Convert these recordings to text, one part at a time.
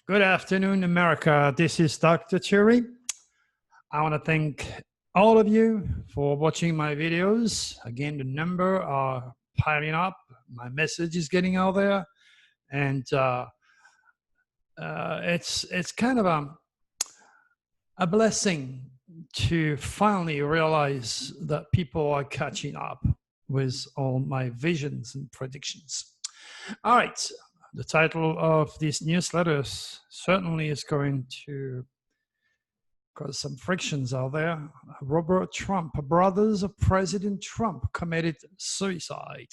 Good afternoon, America. This is Dr. Cherry. I want to thank all of you for watching my videos. Again, the number are piling up. My message is getting out there, and it's kind of a blessing to finally realize that people are catching up with all my visions and predictions. All right. The title of this newsletter certainly is going to cause some frictions out there. Robert Trump, brothers of President Trump, committed suicide.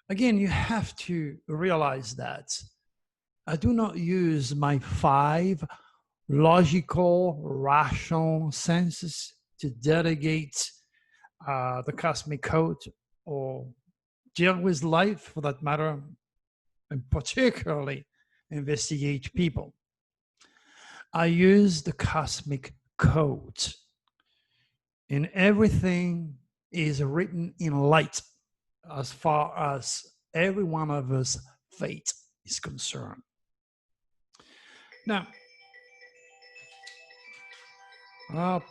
Again, you have to realize that I do not use my 5 logical, rational senses to delegate the cosmic code or deal with life, for that matter, and particularly investigate people. I use the cosmic code, and everything is written in light as far as every one of us fate is concerned. Now,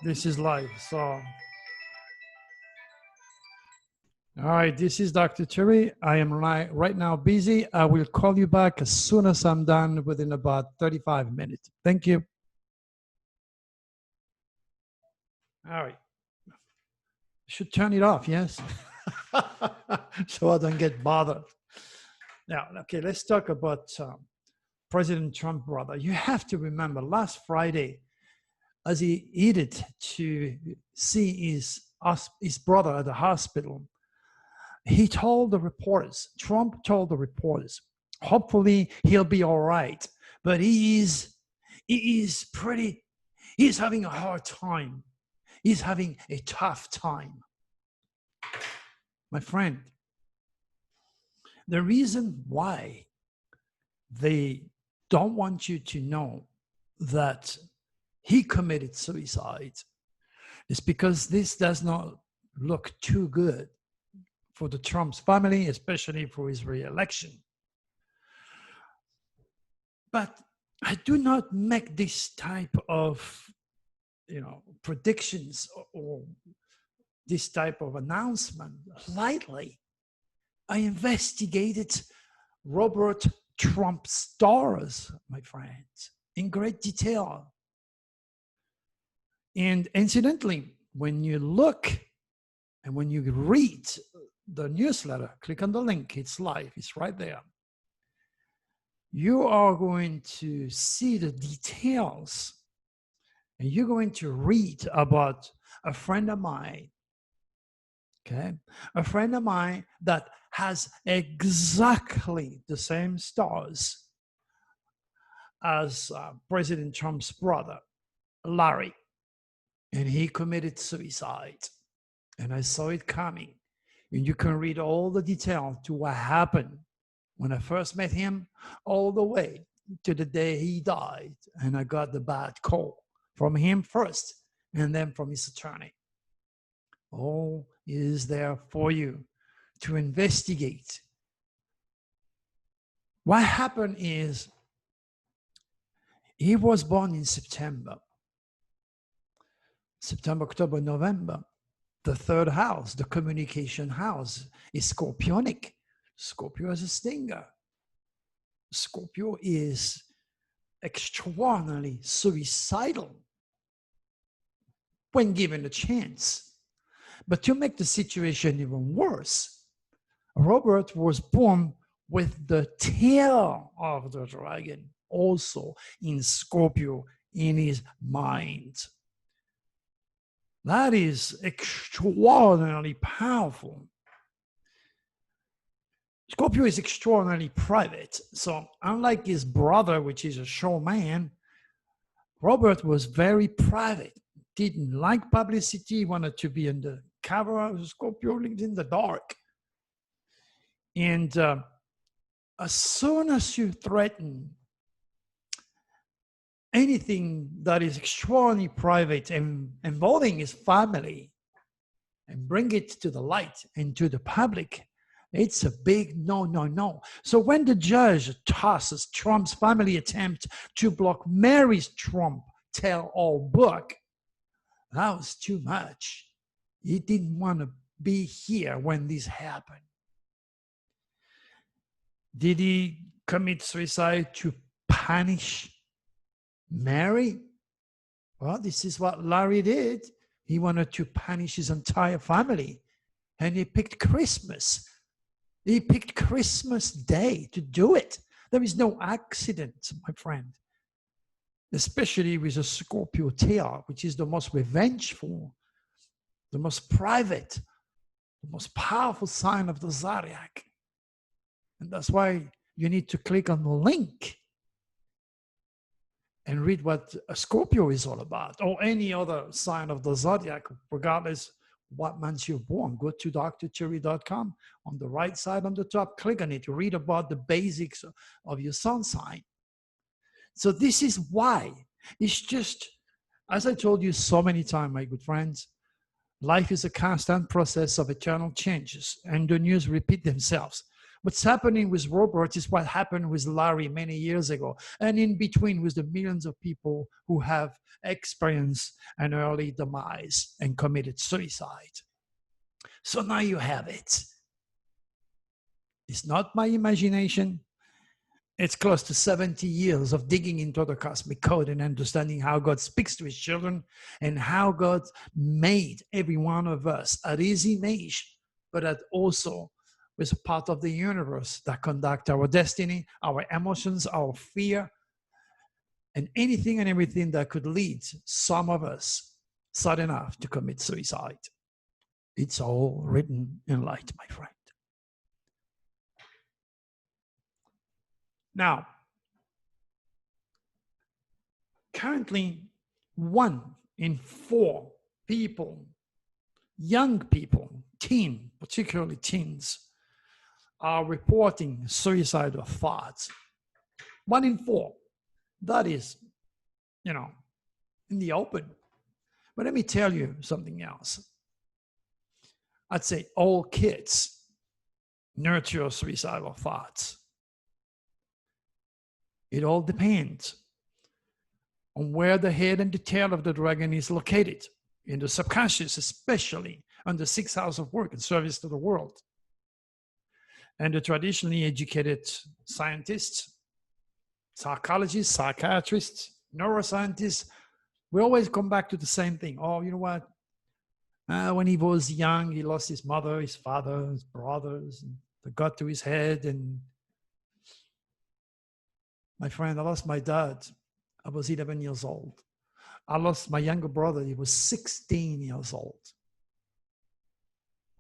this is live, so all right, this is Dr. Cherry. I am right now busy. I will call you back as soon as I'm done within about 35 minutes. Thank you. All right. I should turn it off, yes? So I don't get bothered. Now, okay, let's talk about President Trump, brother. You have to remember last Friday, as he headed to see his brother at the hospital, he told the reporters, Trump told the reporters, hopefully he'll be all right, but he's having a hard time. He's having a tough time. My friend, the reason why they don't want you to know that he committed suicide is because this does not look too good for the Trump's family, especially for his re-election. But I do not make this type of, predictions or this type of announcement lightly. I investigated Robert Trump's Taurus, my friends, in great detail. And incidentally, when you look and when you read the newsletter, click on the link, it's live, it's right there. You are going to see the details, and you're going to read about a friend of mine, okay? A friend of mine that has exactly the same stars as President Trump's brother, Larry, and he committed suicide, and I saw it coming. And you can read all the detail to what happened when I first met him, all the way to the day he died. And I got the bad call from him first, and then from his attorney. All is there for you to investigate. What happened is he was born in September, October, November. The third house, the communication house, is scorpionic. Scorpio is a stinger. Scorpio is extraordinarily suicidal when given a chance. But to make the situation even worse, Robert was born with the tail of the dragon also in Scorpio in his mind. That is extraordinarily powerful. Scorpio is extraordinarily private. So unlike his brother, which is a showman, Robert was very private. Didn't like publicity, wanted to be in the cover of Scorpio, lived in the dark. And as soon as you threaten anything that is extraordinarily private and involving his family and bring it to the light and to the public, It's a big no, no, no. So when the judge tosses Trump's family attempt to block Mary's Trump tell-all book, that was too much. He didn't want to be here when this happened. Did he commit suicide to punish Mary? Well, this is what Larry did. He wanted to punish his entire family. And he picked Christmas. He picked Christmas Day to do it. There is no accident, my friend. Especially with a Scorpio tail, which is the most revengeful, the most private, the most powerful sign of the zodiac. And that's why you need to click on the link and read what a Scorpio is all about, or any other sign of the zodiac, regardless what month you're born. Go to drcherry.com. On the right side on the top, click on it to read about the basics of your sun sign. So this is why. It's just, as I told you so many times, my good friends, life is a constant process of eternal changes, and the news repeat themselves. What's happening with Robert is what happened with Larry many years ago, and in between with the millions of people who have experienced an early demise and committed suicide. So now you have it. It's not my imagination. It's close to 70 years of digging into the cosmic code and understanding how God speaks to his children and how God made every one of us at his image, but that also was a part of the universe that conduct our destiny, our emotions, our fear, and anything and everything that could lead some of us sad enough to commit suicide. It's all written in light, my friend. Now, currently, 1 in 4 people, young people, particularly teens, are reporting suicidal thoughts. 1 in 4. That is, in the open. But let me tell you something else. I'd say all kids nurture suicidal thoughts. It all depends on where the head and the tail of the dragon is located, in the subconscious, especially on the 6th house of work and service to the world. And the traditionally educated scientists, psychologists, psychiatrists, neuroscientists, we always come back to the same thing. Oh, you know what? When he was young, he lost his mother, his father, his brothers, and they got to his head. And my friend, I lost my dad. I was 11 years old. I lost my younger brother. He was 16 years old.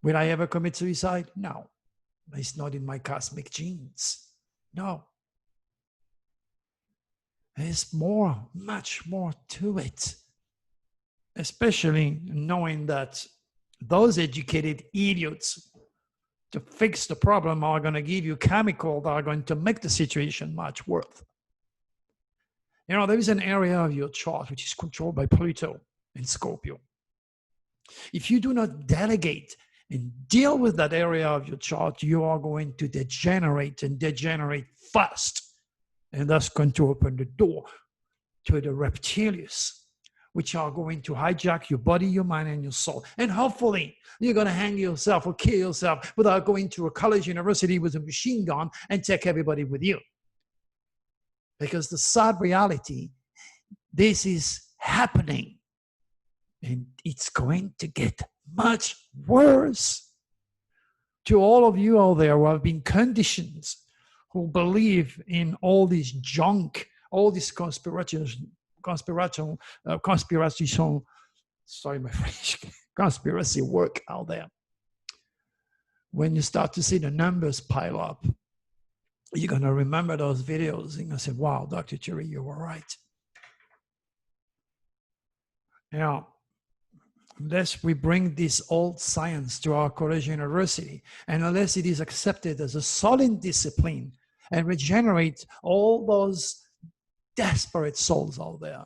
Will I ever commit suicide? No. It's not in my cosmic genes. No. There's more, much more to it. Especially knowing that those educated idiots to fix the problem are going to give you chemicals that are going to make the situation much worse. There is an area of your chart which is controlled by Pluto and Scorpio. If you do not delegate and deal with that area of your chart, you are going to degenerate fast. And that's going to open the door to the reptilians, which are going to hijack your body, your mind, and your soul. And hopefully, you're going to hang yourself or kill yourself without going to a college, university with a machine gun and take everybody with you. Because the sad reality, this is happening. And it's going to get much worse. To all of you out there who have been conditioned, who believe in all this junk, all this conspiracy, sorry, my French, conspiracy work out there. When you start to see the numbers pile up, you're going to remember those videos and you say, wow, Dr. Cherry, you were right. Now, unless we bring this old science to our college university, and unless it is accepted as a solid discipline and regenerate all those desperate souls out there,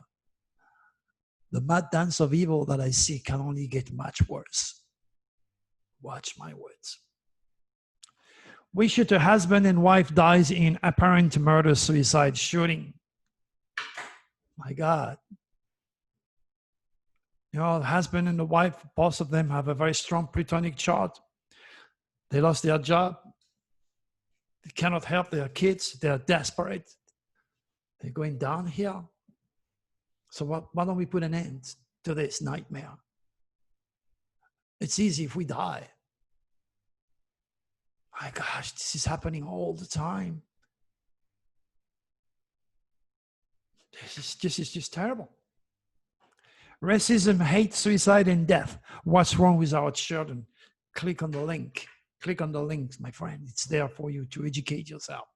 the mad dance of evil that I see can only get much worse. Watch my words. We shoot a husband and wife dies in apparent murder suicide shooting. My God. You know, the husband and the wife, both of them have a very strong Plutonic chart. They lost their job. They cannot help their kids. They are desperate. They're going downhill. So why don't we put an end to this nightmare? It's easy if we die. My gosh, this is happening all the time. This is just terrible. Racism, hate, suicide, and death. What's wrong with our children? Click on the link. Click on the links, my friend. It's there for you to educate yourself.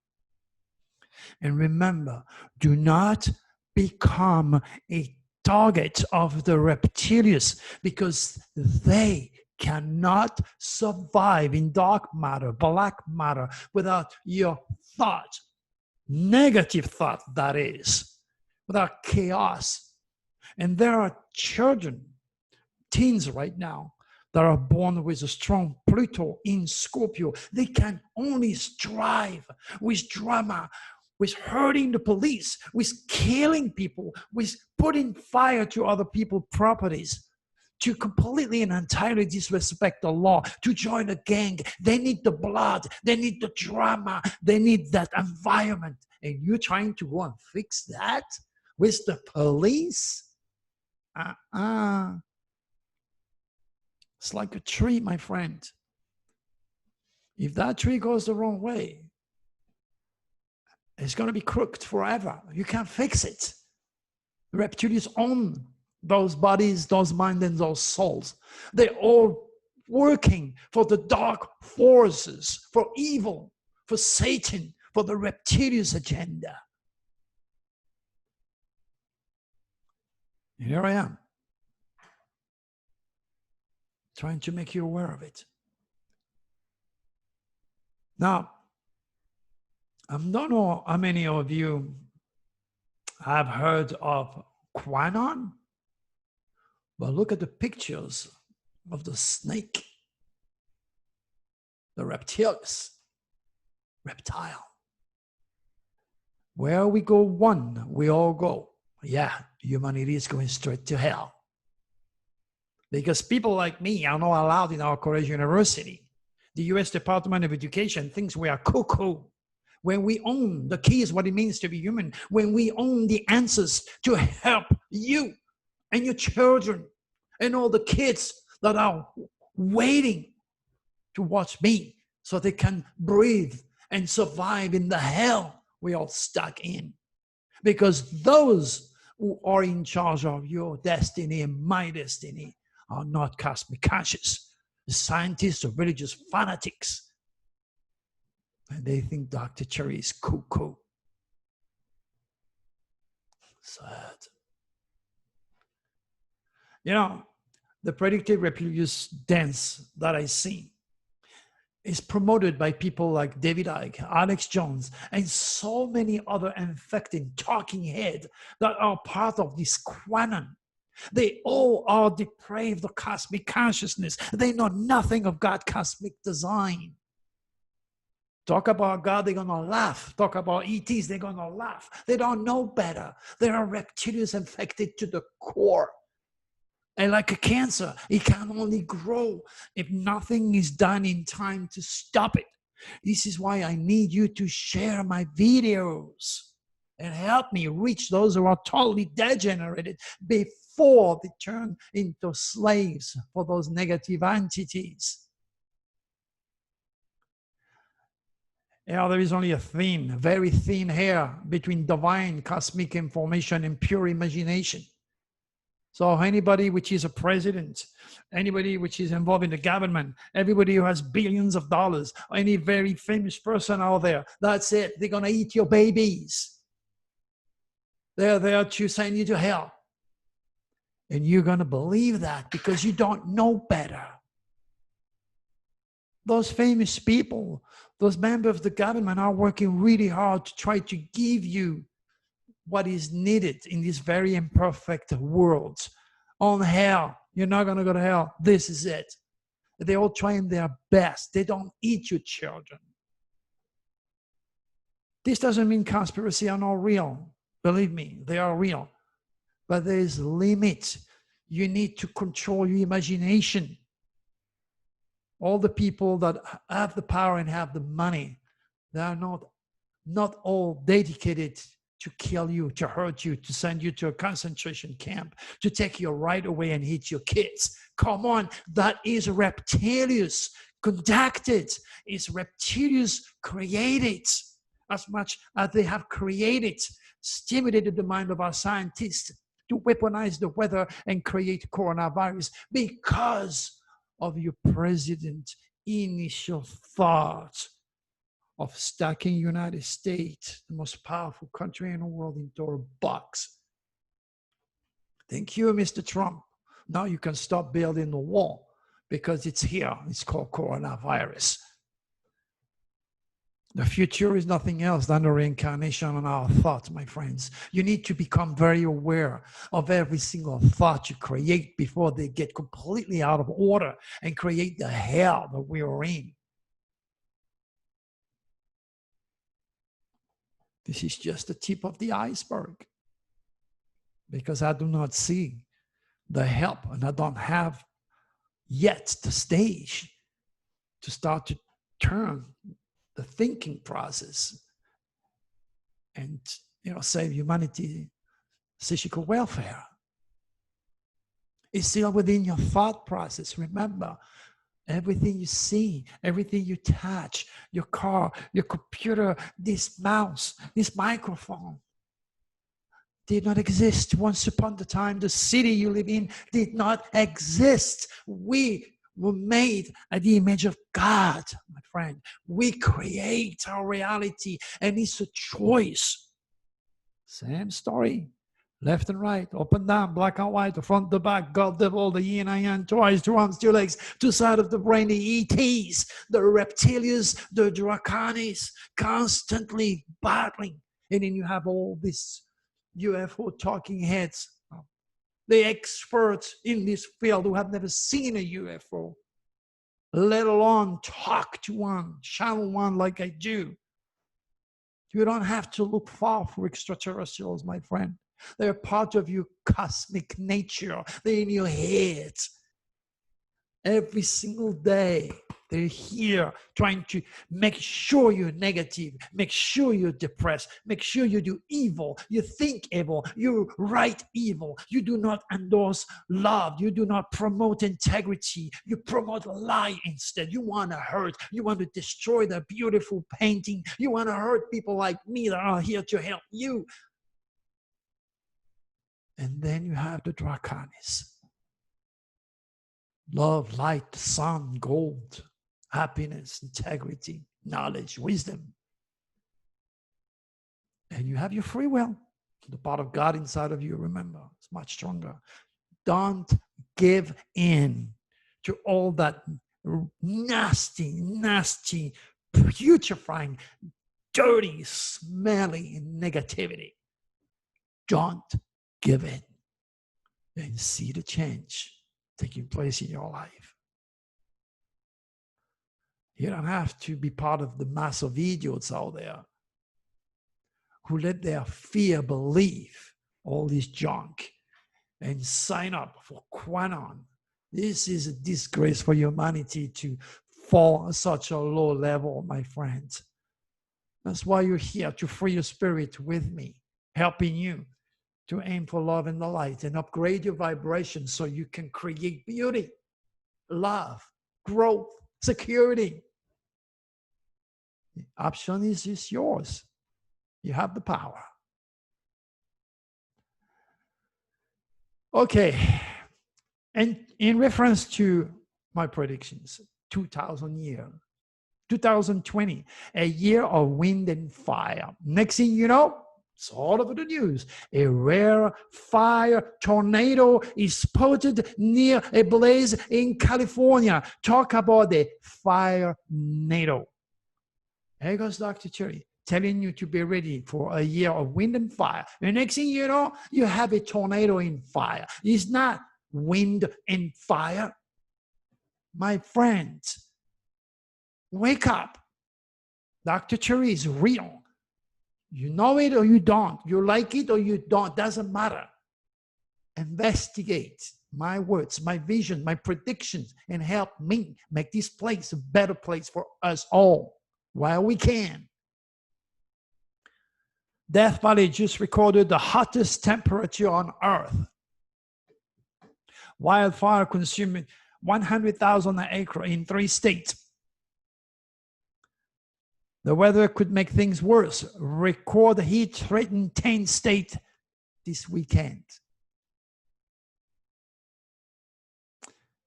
And remember, do not become a target of the reptilians, because they cannot survive in dark matter, black matter, without your thought, negative thought, that is, without chaos. And there are children, teens right now, that are born with a strong Pluto in Scorpio. They can only strive with drama, with hurting the police, with killing people, with putting fire to other people's properties, to completely and entirely disrespect the law, to join a gang. They need the blood, they need the drama, they need that environment. And you're trying to go and fix that with the police? It's like a tree, my friend. If that tree goes the wrong way, it's going to be crooked forever. You can't fix it. The reptilians own those bodies, those minds, and those souls. They're all working for the dark forces, for evil, for Satan, for the reptilians' agenda. And here I am, trying to make you aware of it. Now, I don't know how many of you have heard of QAnon, but look at the pictures of the snake, the reptile. Where we go one, we all go. Yeah, humanity is going straight to hell. Because people like me are not allowed in our college university. The US Department of Education thinks we are cuckoo. When we own the keys, what it means to be human, when we own the answers to help you and your children and all the kids that are waiting to watch me so they can breathe and survive in the hell we are stuck in. Because those who are in charge of your destiny and my destiny are not cosmic conscious. The scientists or religious fanatics. And they think Dr. Cherry is cuckoo. Sad. You know, the predictive reptilians dance that I see is promoted by people like David Icke, Alex Jones, and so many other infected talking heads that are part of this QAnon. They all are depraved of cosmic consciousness. They know nothing of God's cosmic design. Talk about God, they're going to laugh. Talk about ETs, they're going to laugh. They don't know better. They are reptilians infected to the core. And like a cancer, it can only grow if nothing is done in time to stop it. This is why I need you to share my videos and help me reach those who are totally degenerated before they turn into slaves for those negative entities. You know, there is only a thin, very thin hair between divine cosmic information and pure imagination. So anybody which is a president, anybody which is involved in the government, everybody who has billions of dollars, any very famous person out there, that's it. They're going to eat your babies. They're there to send you to hell. And you're going to believe that because you don't know better. Those famous people, those members of the government are working really hard to try to give you what is needed in this very imperfect world. On hell, you're not going to go to hell. This is it. They're all trying their best. They don't eat your children. This doesn't mean conspiracy are not real. Believe me, they are real. But there is limit. You need to control your imagination. All the people that have the power and have the money, they are not all dedicated to kill you, to hurt you, to send you to a concentration camp, to take your right away and hit your kids. Come on, that is reptilians conducted. It's reptilians created. As much as they have created, stimulated the mind of our scientists to weaponize the weather and create coronavirus because of your president's initial thought of stacking United States, the most powerful country in the world, into a box. Thank you, Mr. Trump. Now you can stop building the wall because it's here. It's called coronavirus. The future is nothing else than the reincarnation of our thoughts, my friends. You need to become very aware of every single thought you create before they get completely out of order and create the hell that we are in. This is just the tip of the iceberg, because I do not see the help, and I don't have yet the stage to start to turn the thinking process and, save humanity psychical welfare. It's still within your thought process. Remember, everything you see, everything you touch, your car, your computer, this mouse, this microphone, did not exist. Once upon a time, the city you live in did not exist. We were made at the image of God, my friend. We create our reality, and it's a choice. Same story. Left and right, up and down, black and white, the front, the back, God, devil, the yin and yang, twice, two arms, two legs, two sides of the brain, the ETs, the reptilians, the draconis, constantly battling. And then you have all these UFO talking heads, the experts in this field who have never seen a UFO, let alone talk to one, channel one like I do. You don't have to look far for extraterrestrials, my friend. They're part of your cosmic nature. They're in your head. Every single day, they're here trying to make sure you're negative, make sure you're depressed, make sure you do evil, you think evil, you write evil, you do not endorse love, you do not promote integrity, you promote lie instead. You want to hurt, you want to destroy the beautiful painting, you want to hurt people like me that are here to help you. And then you have the draconis. Love, light, sun, gold, happiness, integrity, knowledge, wisdom. And you have your free will. The part of God inside of you, remember, it's much stronger. Don't give in to all that nasty, putrefying, dirty, smelly negativity. Don't give in and see the change taking place in your life. You don't have to be part of the mass of idiots out there who let their fear believe all this junk and sign up for QAnon. This is a disgrace for humanity to fall at such a low level, my friends. That's why you're here, to free your spirit with me, helping you to aim for love and the light and upgrade your vibration so you can create beauty, love, growth, security. The option is just yours. You have the power. Okay. And in reference to my predictions, 2020, a year of wind and fire. Next thing you know, it's all over the news. A rare fire tornado is spotted near a blaze in California. Talk about the fire tornado. Here goes Dr. Cherry telling you to be ready for a year of wind and fire. The next thing you know, you have a tornado in fire. It's not wind and fire. My friends, wake up. Dr. Cherry is real. You know it or you don't. You like it or you don't. Doesn't matter. Investigate my words, my vision, my predictions, and help me make this place a better place for us all while we can. Death Valley just recorded the hottest temperature on Earth. Wildfire consuming 100,000 acres in 3 states. The weather could make things worse. Record heat threatened 10 states this weekend.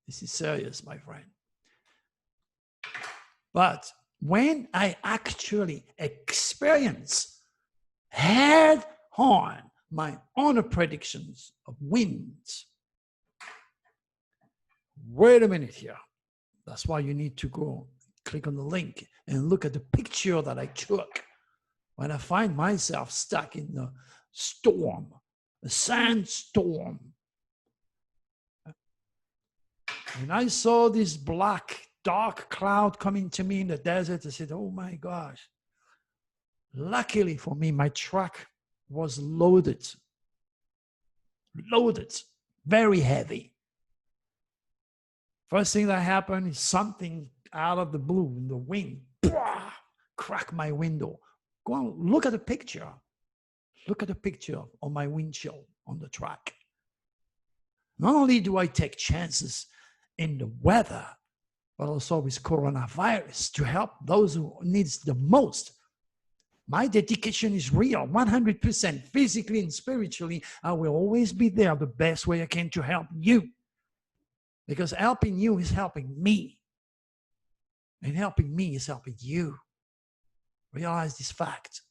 This is serious, my friend. But when I actually experience head on my own predictions of winds, wait a minute here. That's why you need to go click on the link and look at the picture that I took when I find myself stuck in the storm, a sandstorm. And I saw this black, dark cloud coming to me in the desert. I said, oh my gosh. Luckily for me, my truck was loaded, very heavy. First thing that happened is something out of the blue, in the wind, crack my window. Go on, look at the picture. Look at the picture on my windshield on the truck. Not only do I take chances in the weather, but also with coronavirus to help those who need the most. My dedication is real, 100%, physically and spiritually. I will always be there the best way I can to help you. Because helping you is helping me. And helping me is helping you. Realize this fact.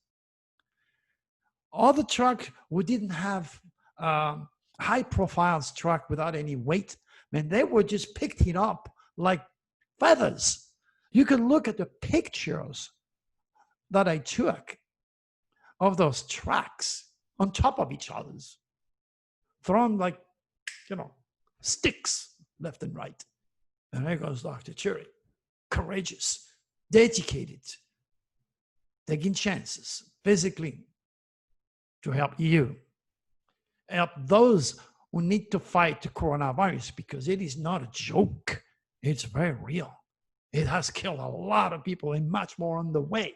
Other truck who didn't have high profiles truck without any weight, man, they were just picked it up like feathers. You can look at the pictures that I took of those trucks on top of each other's, thrown like, sticks left and right. And there goes Dr. Cherry, courageous, dedicated, taking chances physically to help you, help those who need to fight the coronavirus, because it is not a joke. It's very real. It has killed a lot of people and much more on the way.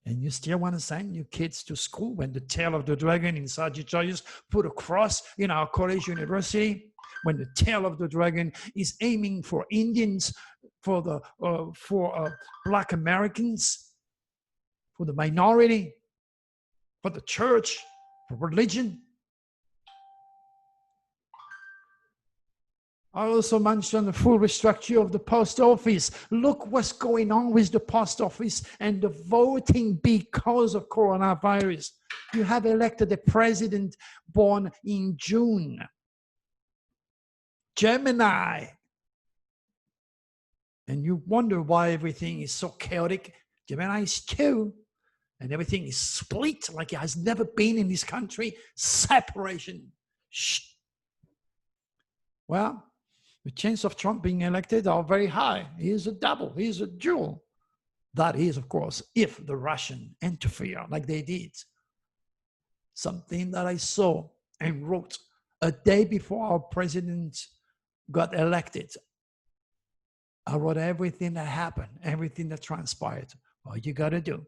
And you still want to send your kids to school when the tail of the dragon in Sagittarius put a cross in our college university, when the tail of the dragon is aiming for Indians, for Black Americans, for the minority, for the church, for religion. I also mentioned the full restructure of the post office. Look what's going on with the post office and the voting because of coronavirus. You have elected a president born in June. Gemini. And you wonder why everything is so chaotic. Gemini is 2. And everything is split like it has never been in this country. Separation. Shh. Well, the chance of Trump being elected are very high. He is a double. He is a dual. That is, of course, if the Russians interfere like they did. Something that I saw and wrote a day before our president got elected. I wrote everything that happened, everything that transpired. All you got to do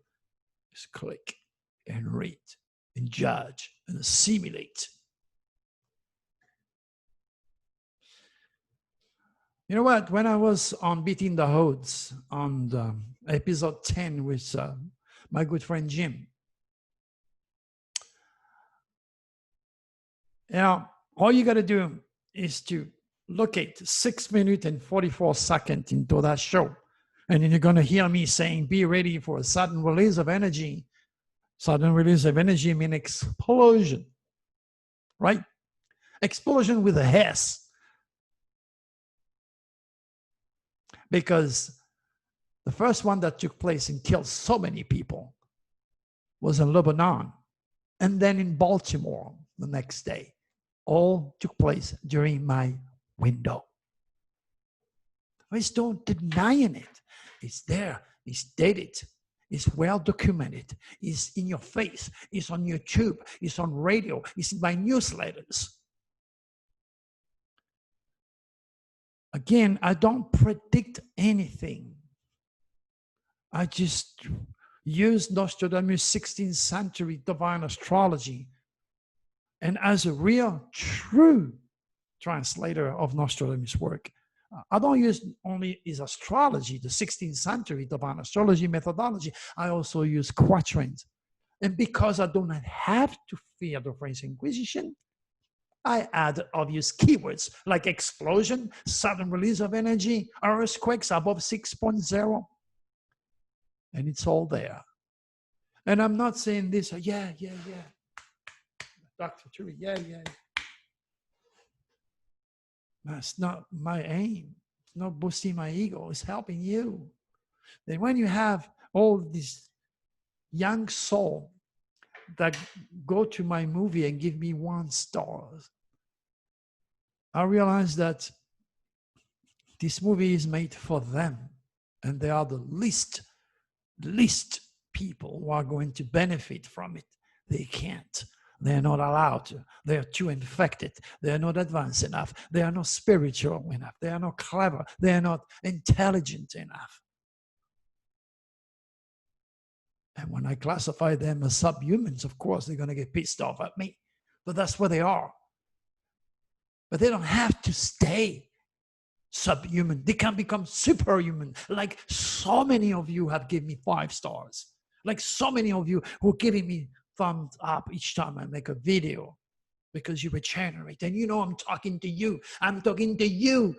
is click and read and judge and assimilate. You know what? When I was on Beating the Odds on the episode 10 with my good friend Jim, all you got to do is to locate 6 minutes and 44 seconds into that show. And then you're going to hear me saying, be ready for a sudden release of energy. Sudden release of energy means explosion, right? Explosion with a S. Because the first one that took place and killed so many people was in Lebanon, and then in Baltimore the next day. All took place during my window. There's no denying it. It's there. It's dated. It's well documented. It's in your face. It's on YouTube. It's on radio. It's in my newsletters. Again, I don't predict anything. I just use Nostradamus' 16th century divine astrology. And as a real, true translator of Nostradamus' work, I don't use only his astrology, the 16th century divine astrology methodology. I also use quatrains. And because I do not have to fear the French Inquisition, I add obvious keywords like explosion, sudden release of energy, earthquakes above 6.0. And it's all there. And I'm not saying this, yeah. Dr. Turi, yeah. That's not my aim. It's not boosting my ego. It's helping you. Then when you have all these young souls that go to my movie and give me 1 star, I realize that this movie is made for them. And they are the least people who are going to benefit from it. They can't. They're not allowed to. They're too infected. They're not advanced enough. They are not spiritual enough. They are not clever. They are not intelligent enough. And when I classify them as subhumans, of course, they're going to get pissed off at me. But that's what they are. But they don't have to stay subhuman. They can become superhuman. Like so many of you have given me 5 stars. Like so many of you who are giving me thumbs up each time I make a video because you regenerate. And you know I'm talking to you. I'm talking to you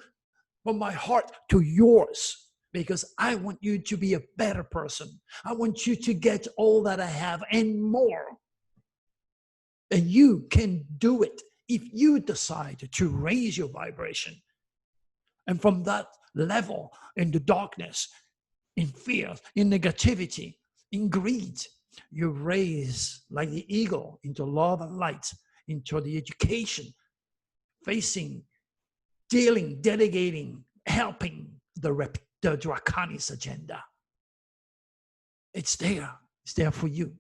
from my heart to yours because I want you to be a better person. I want you to get all that I have and more. And you can do it if you decide to raise your vibration. And from that level, in the darkness, in fear, in negativity, in greed, you raise like the eagle into love and light, into the education, facing, dealing, delegating, helping the Draconis agenda. It's there. It's there for you.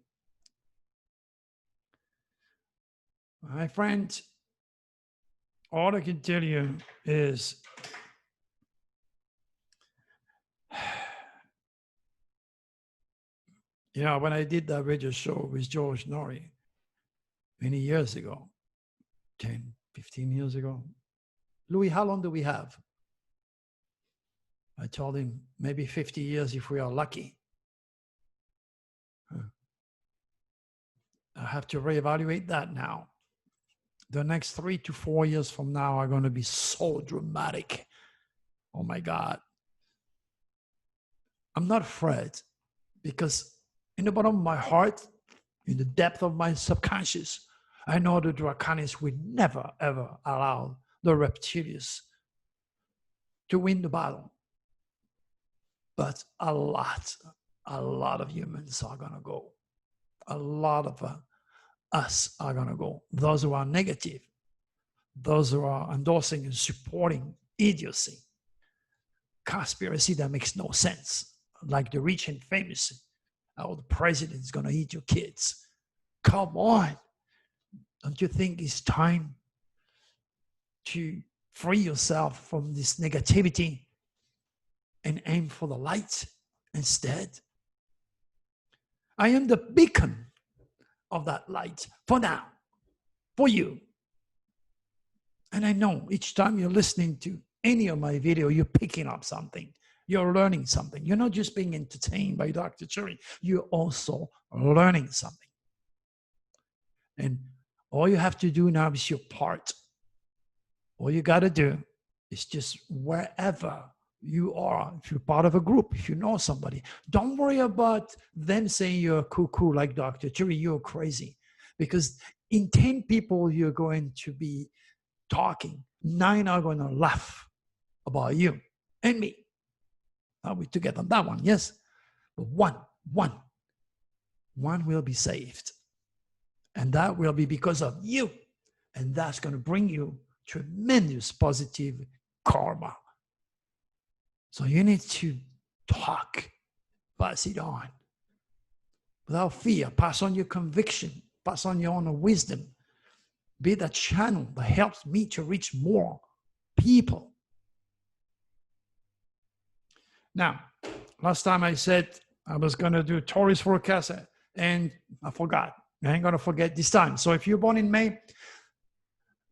My friend, all I can tell you is when I did that radio show with George Norrie many years ago, 10, 15 years ago, Louis, how long do we have? I told him maybe 50 years if we are lucky. I have to reevaluate that now. The next 3 to 4 years from now are going to be so dramatic. Oh my God. I'm not afraid because in the bottom of my heart, in the depth of my subconscious, I know the Draconis will never, ever allow the reptilians to win the battle. But a lot of humans are going to go. A lot of us are going to go. Those who are negative, those who are endorsing and supporting idiocy, conspiracy that makes no sense, like the rich and famous. Oh, the president's going to eat your kids. Come on. Don't you think it's time to free yourself from this negativity and aim for the light instead? I am the beacon of that light for now, for you. And I know each time you're listening to any of my video, you're picking up something. You're learning something. You're not just being entertained by Dr. Turi. You're also learning something. And all you have to do now is your part. All you got to do is just wherever you are, if you're part of a group, if you know somebody, don't worry about them saying you're cuckoo like Dr. Turi, you're crazy. Because in 10 people you're going to be talking, 9 are going to laugh about you and me. Are we together on that one? Yes. But one will be saved. And that will be because of you. And that's going to bring you tremendous positive karma. So you need to talk, pass it on. without fear. Pass on your conviction. Pass on your own wisdom. Be that channel that helps me to reach more people. Now, last time I said I was going to do Taurus Forecast, and I forgot. I ain't going to forget this time. So if you're born in May,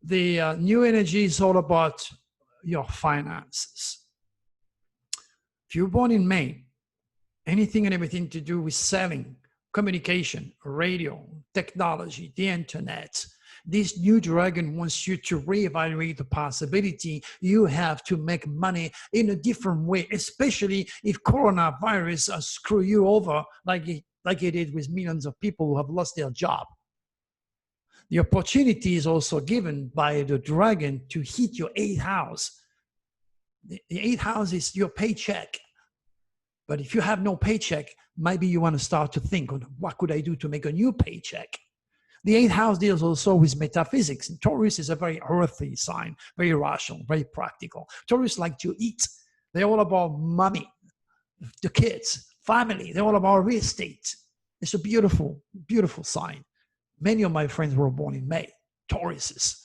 the new energy is all about your finances. If you're born in May, anything and everything to do with selling, communication, radio, technology, the internet, this new dragon wants you to reevaluate the possibility you have to make money in a different way, especially if coronavirus screw you over like it did with millions of people who have lost their job. The opportunity is also given by the dragon to hit your 8th house. The 8th house is your paycheck. But if you have no paycheck, maybe you want to start to think, what could I do to make a new paycheck? The 8th house deals also with metaphysics. And Taurus is a very earthy sign, very rational, very practical. Taurus like to eat. They're all about money, the kids, family. They're all about real estate. It's a beautiful, beautiful sign. Many of my friends were born in May, Tauruses.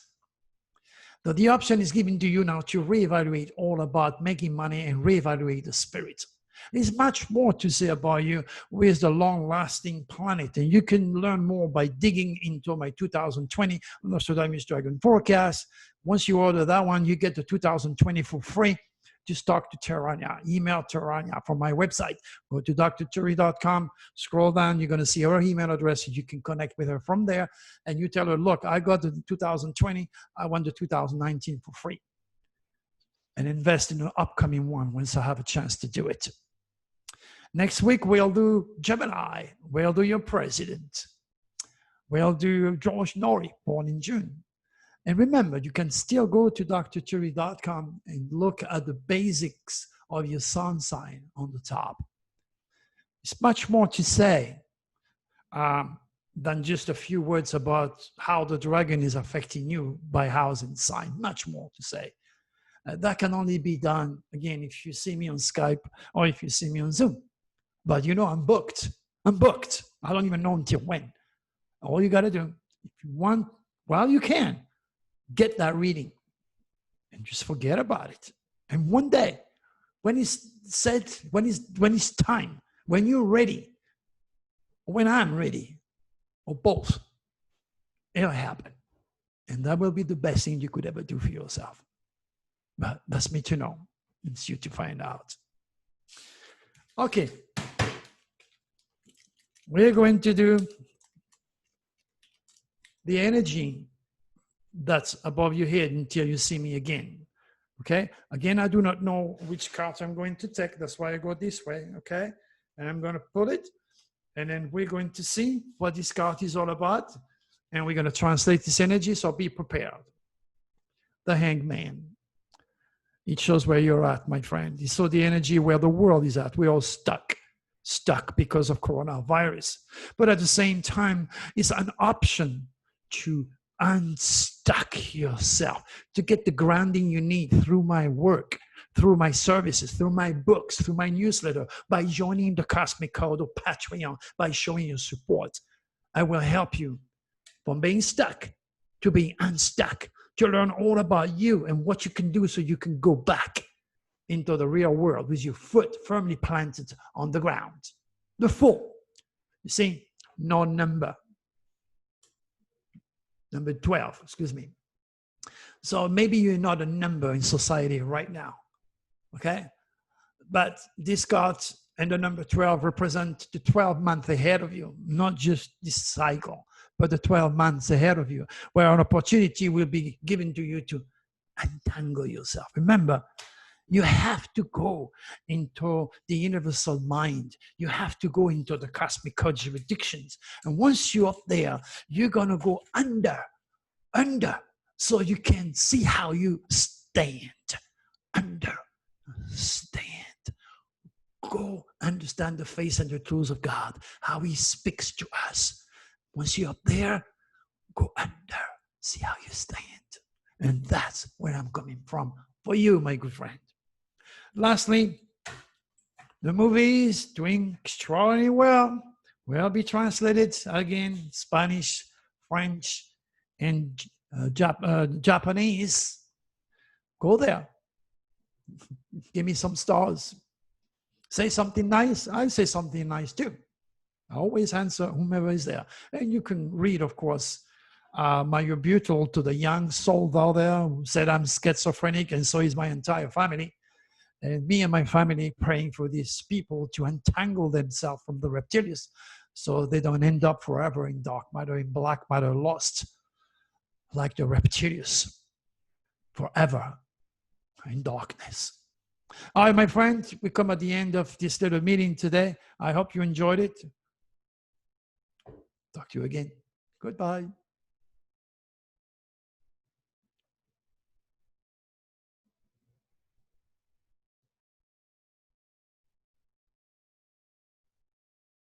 So the option is given to you now to reevaluate all about making money and reevaluate the spirit. There's much more to say about you with the long-lasting planet, and you can learn more by digging into my 2020 Nostradamus Dragon Forecast. Once you order that one, you get the 2020 for free. Just talk to Terania, email Terania from my website. Go to drturi.com, scroll down, you're going to see her email address, and you can connect with her from there. And you tell her, look, I got the 2020, I want the 2019 for free. And invest in an upcoming one once I have a chance to do it. Next week, we'll do Gemini. We'll do your president. We'll do George Norrie, born in June. And remember, you can still go to drturi.com and look at the basics of your sun sign on the top. It's much more to say than just a few words about how the dragon is affecting you by house and sign. Much more to say. That can only be done, again, if you see me on Skype or if you see me on Zoom. But you know, I'm booked. I'm booked. I don't even know until when. All you got to do, if you want, well, you can. Get that reading and just forget about it. And one day, when it's said, when it's time, when you're ready, when I'm ready, or both, it'll happen. And that will be the best thing you could ever do for yourself. But that's me to know. It's you to find out. Okay. We're going to do the energy that's above your head until you see me again. Okay? Again, I do not know which cards I'm going to take. That's why I go this way. Okay? And I'm going to pull it. And then we're going to see what this card is all about. And we're going to translate this energy. So be prepared. The Hangman. It shows where you're at, my friend. It shows the energy where the world is at. We're all stuck because of coronavirus. But at the same time, it's an option to unstuck yourself, to get the grounding you need through my work, through my services, through my books, through my newsletter, by joining the Cosmic Code or Patreon, by showing your support. I will help you from being stuck to being unstuck, to learn all about you and what you can do so you can go back into the real world with your foot firmly planted on the ground. The 4, you see, no number. Number 12, excuse me. So maybe you're not a number in society right now, okay? But this card and the number 12 represent the 12 months ahead of you, not just this cycle, but the 12 months ahead of you, where an opportunity will be given to you to untangle yourself. Remember, you have to go into the universal mind. You have to go into the cosmic code jurisdictions. And once you're up there, you're going to go under, so you can see how you stand. Understand. Go understand the face and the tools of God, how he speaks to us. Once you're up there, go under, see how you stand. And that's where I'm coming from for you, my good friend. Lastly, the movie is doing extraordinarily well. will be translated again, Spanish, French, and Japanese. Go there. Give me some stars. Say something nice. I say something nice too. I always answer whomever is there. And you can read, of course, my rebuttal to the young soul out there who said I'm schizophrenic, and so is my entire family. And me and my family praying for these people to untangle themselves from the reptilians so they don't end up forever in dark matter, in black matter, lost like the reptilians, forever in darkness. All right, my friend, we come at the end of this little meeting today. I hope you enjoyed it. Talk to you again. Goodbye.